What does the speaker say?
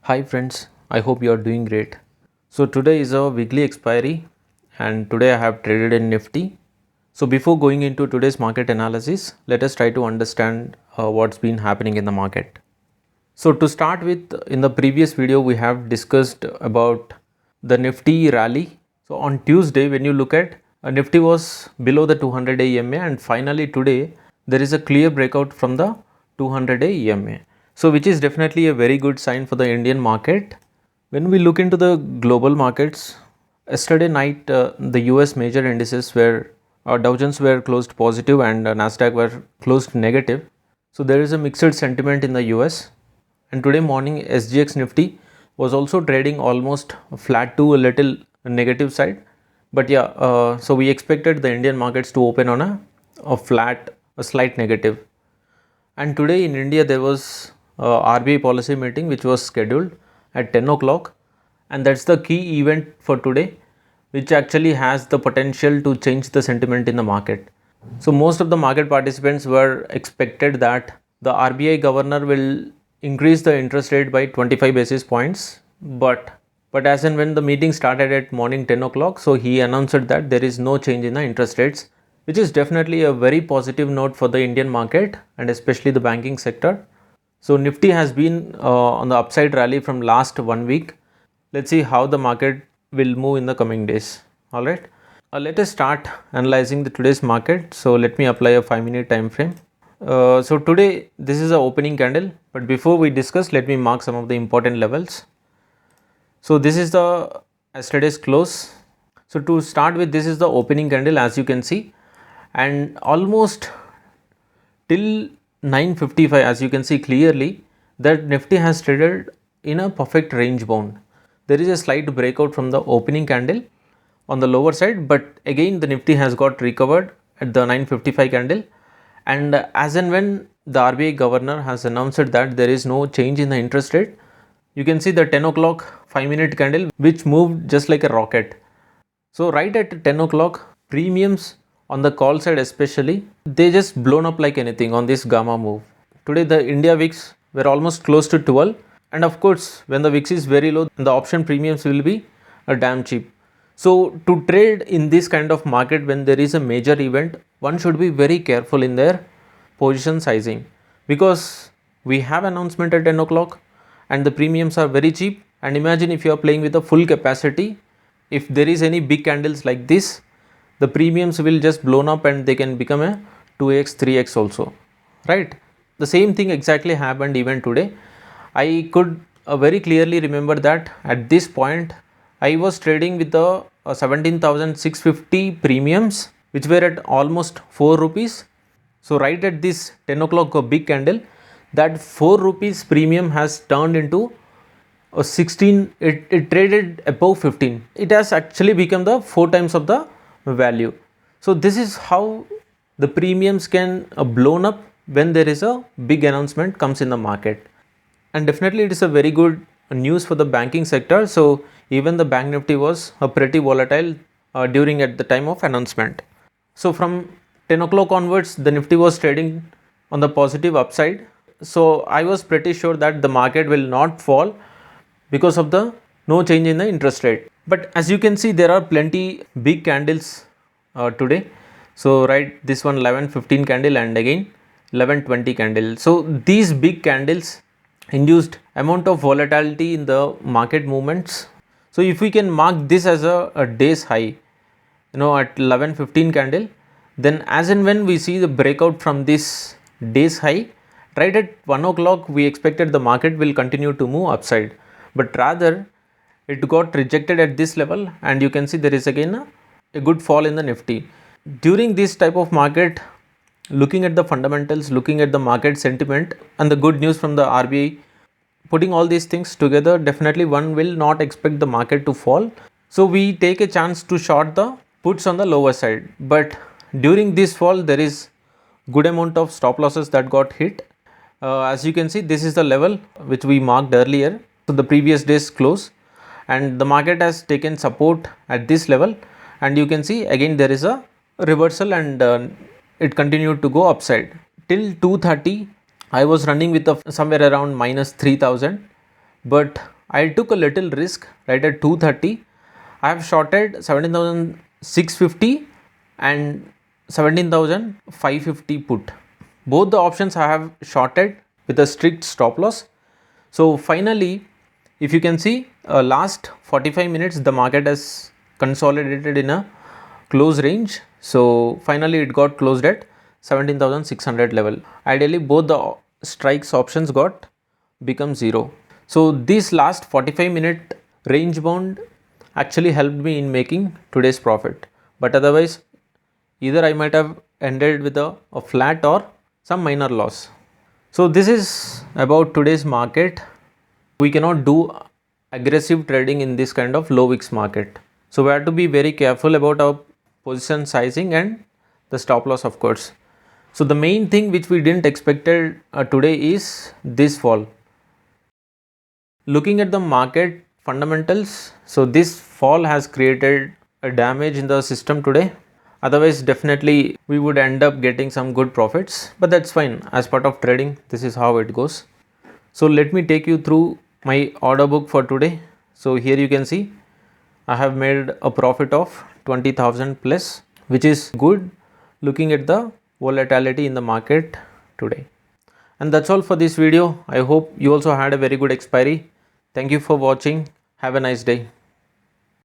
Hi friends, I hope you are doing great. So today is a weekly expiry and today I have traded in Nifty. So before going into today's market analysis, let us try to understand what's been happening in the market. So to start with, in the previous video we have discussed about the Nifty rally. So on Tuesday when you look at Nifty was below the 200-day EMA and finally today there is a clear breakout from the 200-day EMA. So which is definitely a very good sign for the Indian market. When we look into the global markets, yesterday night the US major indices were Dow Jones were closed positive and Nasdaq were closed negative. So there is a mixed sentiment in the US. And today morning SGX Nifty was also trading almost flat to a little negative side. But yeah, so we expected the Indian markets to open on a slight negative. And today in India there was RBI policy meeting which was scheduled at 10 o'clock, and that's the key event for today, which actually has the potential to change the sentiment in the market. So most of the market participants were expected that the RBI governor will increase the interest rate by 25 basis points, but as and when the meeting started at morning 10 o'clock, so he announced that there is no change in the interest rates, which is definitely a very positive note for the Indian market and especially the banking sector. So Nifty has been on the upside rally from last 1 week. Let's see how the market will move in the coming days. All right. Let us start analyzing the today's market. So let me apply a 5-minute time frame. So today this is the opening candle, but before we discuss, let me mark some of the important levels. So this is the yesterday's close. So to start with, this is the opening candle as you can see, and almost till 9:55 as you can see clearly that Nifty has traded in a perfect range bound. There is a slight breakout from the opening candle on the lower side, but again the Nifty has got recovered at the 9:55 candle, and as and when the RBI governor has announced that there is no change in the interest rate, you can see the 10 o'clock 5-minute candle which moved just like a rocket. So right at 10 o'clock, premiums on the call side especially, they just blown up like anything on this gamma move. Today the India VIX were almost close to 12, and of course when the VIX is very low, the option premiums will be damn cheap. So to trade in this kind of market when there is a major event, one should be very careful in their position sizing, because we have announcement at 10 o'clock and the premiums are very cheap. And imagine if you are playing with a full capacity, if there is any big candles like this, the premiums will just blown up and they can become a 2x 3x also, right? The same thing exactly happened even today. I could very clearly remember that at this point I was trading with the 17,650 premiums which were at almost 4 rupees. So right at this 10 o'clock big candle, that 4 rupees premium has turned into a 16. It traded above 15. It has actually become the 4 times of the value. So this is how the premiums can blown up when there is a big announcement comes in the market. And definitely it is a very good news for the banking sector. So even the bank Nifty was pretty volatile during at the time of announcement. So from 10 o'clock onwards, the Nifty was trading on the positive upside. So I was pretty sure that the market will not fall because of the no change in the interest rate. But as you can see, there are plenty big candles today. So right, this one 11:15 candle and again 11:20 candle. So these big candles induced amount of volatility in the market movements. So if we can mark this as a day's high, at 11:15 candle, then as and when we see the breakout from this day's high, right at 1 o'clock we expected the market will continue to move upside, but rather it got rejected at this level, and you can see there is again a good fall in the Nifty. During this type of market, looking at the fundamentals, looking at the market sentiment and the good news from the RBI, putting all these things together, definitely one will not expect the market to fall. So we take a chance to short the puts on the lower side, but during this fall there is good amount of stop losses that got hit. As you can see, this is the level which we marked earlier, so the previous day's close, and the market has taken support at this level, and you can see again there is a reversal, and it continued to go upside till 2:30. I was running with somewhere around minus 3000. but I took a little risk right at 230. I have shorted 17,650 and 17,550 put. Both the options I have shorted with a strict stop loss. So finally, if you can see, last 45 minutes the market has consolidated in a close range. So finally it got closed at 17,600 level. Ideally both the strikes options got become zero. So this last 45-minute range bound actually helped me in making today's profit, but otherwise either I might have ended with a flat or some minor loss. So this is about today's market. We cannot do aggressive trading in this kind of low VIX market. So we have to be very careful about our position sizing and the stop loss, of course. So the main thing which we didn't expected today is this fall. Looking at the market fundamentals, so this fall has created a damage in the system today. Otherwise definitely we would end up getting some good profits, but that's fine. As part of trading, this is how it goes. So let me take you through my order book for today. So here you can see I have made a profit of 20,000 plus, which is good looking at the volatility in the market today. And that's all for this video. I hope you also had a very good expiry. Thank you for watching. Have a nice day.